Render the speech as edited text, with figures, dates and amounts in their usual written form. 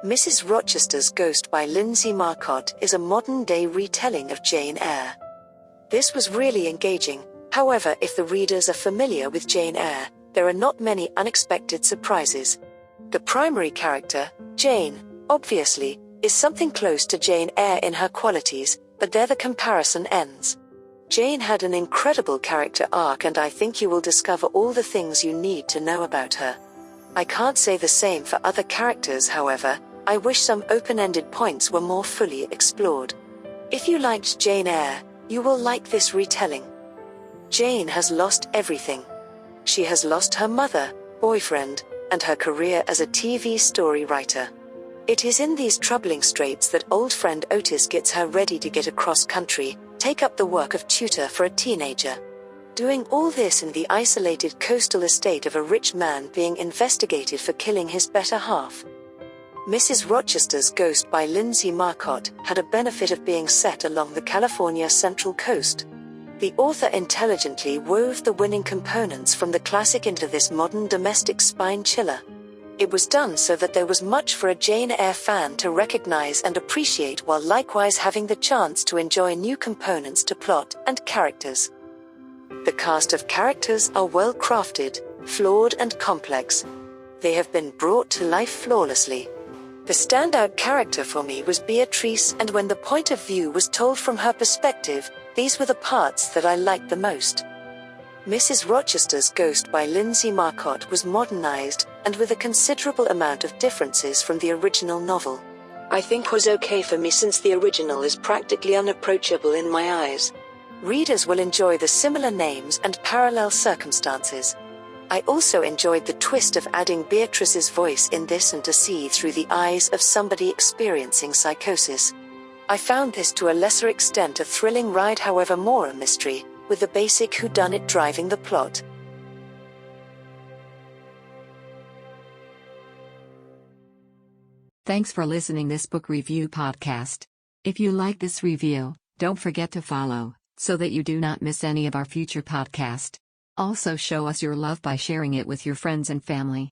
Mrs. Rochester's Ghost by Lindsay Marcott is a modern-day retelling of Jane Eyre. This was really engaging. However, if the readers are familiar with Jane Eyre, there are not many unexpected surprises. The primary character, Jane, obviously, is something close to Jane Eyre in her qualities, but there the comparison ends. Jane had an incredible character arc, and I think you will discover all the things you need to know about her. I can't say the same for other characters, however. I wish some open-ended points were more fully explored. If you liked Jane Eyre, you will like this retelling. Jane has lost everything. She has lost her mother, boyfriend, and her career as a TV story writer. It is in these troubling straits that old friend Otis gets her ready to get across country, take up the work of tutor for a teenager. Doing all this in the isolated coastal estate of a rich man being investigated for killing his better half. Mrs. Rochester's Ghost by Lindsay Marcott had a benefit of being set along the California Central Coast. The author intelligently wove the winning components from the classic into this modern domestic spine chiller. It was done so that there was much for a Jane Eyre fan to recognize and appreciate, while likewise having the chance to enjoy new components to plot and characters. The cast of characters are well crafted, flawed and complex. They have been brought to life flawlessly. The standout character for me was Beatrice, and when the point of view was told from her perspective, these were the parts that I liked the most. Mrs. Rochester's Ghost by Lindsay Marcott was modernized, and with a considerable amount of differences from the original novel. I think was okay for me, since the original is practically unapproachable in my eyes. Readers will enjoy the similar names and parallel circumstances. I also enjoyed the twist of adding Beatrice's voice in this, and to see through the eyes of somebody experiencing psychosis. I found this to a lesser extent a thrilling ride, however more a mystery, with the basic whodunit driving the plot. Thanks for listening this book review podcast. If you like this review, don't forget to follow, so that you do not miss any of our future podcast. Also show us your love by sharing it with your friends and family.